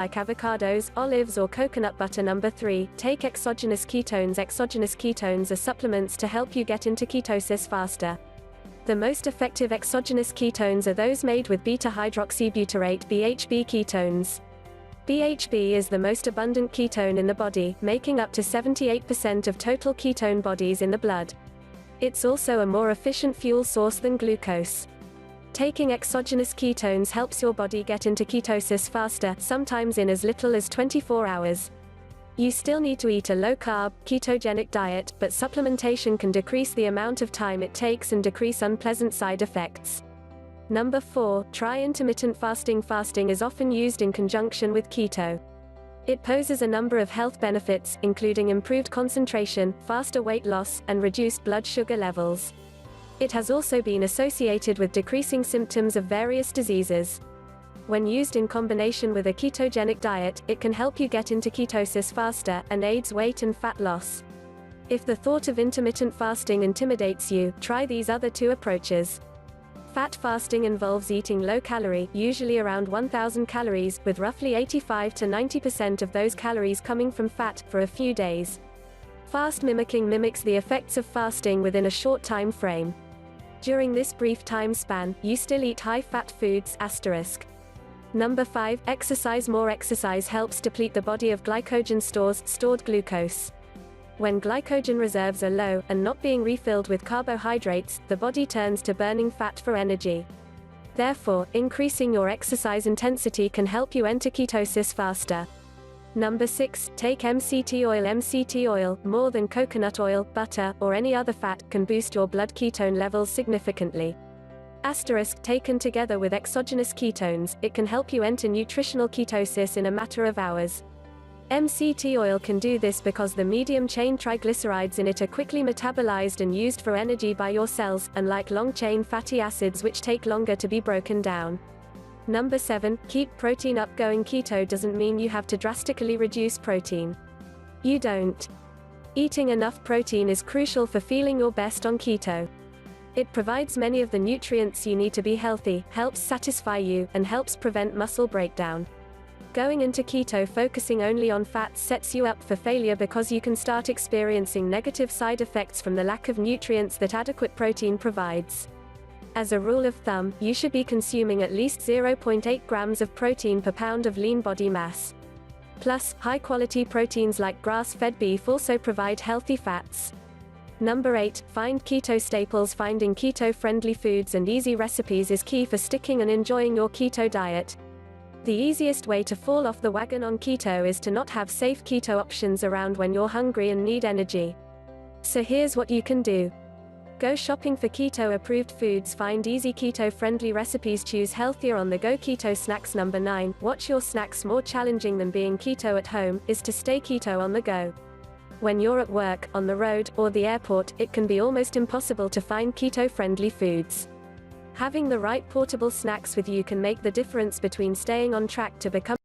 like avocados, olives or coconut butter. Number 3, take exogenous ketones. Exogenous ketones are supplements to help you get into ketosis faster. The most effective exogenous ketones are those made with beta-hydroxybutyrate (BHB) ketones. BHB is the most abundant ketone in the body, making up to 78% of total ketone bodies in the blood. It's also a more efficient fuel source than glucose. Taking exogenous ketones helps your body get into ketosis faster, sometimes in as little as 24 hours. You still need to eat a low-carb, ketogenic diet, but supplementation can decrease the amount of time it takes and decrease unpleasant side effects. Number 4, try intermittent fasting. Fasting is often used in conjunction with keto. It poses a number of health benefits, including improved concentration, faster weight loss, and reduced blood sugar levels. It has also been associated with decreasing symptoms of various diseases. When used in combination with a ketogenic diet, it can help you get into ketosis faster, and aids weight and fat loss. If the thought of intermittent fasting intimidates you, try these other 2 approaches. Fat fasting involves eating low-calorie, usually around 1,000 calories, with roughly 85 to 90% of those calories coming from fat, for a few days. Fast mimicking mimics the effects of fasting within a short time frame. During this brief time span, you still eat high-fat foods. Number 5, exercise more. Exercise helps deplete the body of glycogen stores, stored glucose. When glycogen reserves are low, and not being refilled with carbohydrates, the body turns to burning fat for energy. Therefore, increasing your exercise intensity can help you enter ketosis faster. Number 6, take MCT oil. MCT oil, more than coconut oil, butter, or any other fat, can boost your blood ketone levels significantly. Taken together with exogenous ketones, it can help you enter nutritional ketosis in a matter of hours. MCT oil can do this because the medium-chain triglycerides in it are quickly metabolized and used for energy by your cells, unlike long-chain fatty acids which take longer to be broken down. Number 7, keep protein up. Going keto doesn't mean you have to drastically reduce protein. You don't. Eating enough protein is crucial for feeling your best on keto. It provides many of the nutrients you need to be healthy, helps satisfy you, and helps prevent muscle breakdown. Going into keto focusing only on fats sets you up for failure because you can start experiencing negative side effects from the lack of nutrients that adequate protein provides. As a rule of thumb, you should be consuming at least 0.8 grams of protein per pound of lean body mass. Plus, high-quality proteins like grass-fed beef also provide healthy fats. Number 8, find keto staples. Finding keto-friendly foods and easy recipes is key for sticking and enjoying your keto diet. The easiest way to fall off the wagon on keto is to not have safe keto options around when you're hungry and need energy. So here's what you can do. Go shopping for keto-approved foods. Find easy keto-friendly recipes. Choose healthier on-the-go keto snacks. Number 9, watch your snacks. More challenging than being keto at home is to stay keto on the go. When you're at work, on the road, or the airport, it can be almost impossible to find keto-friendly foods. Having the right portable snacks with you can make the difference between staying on track to become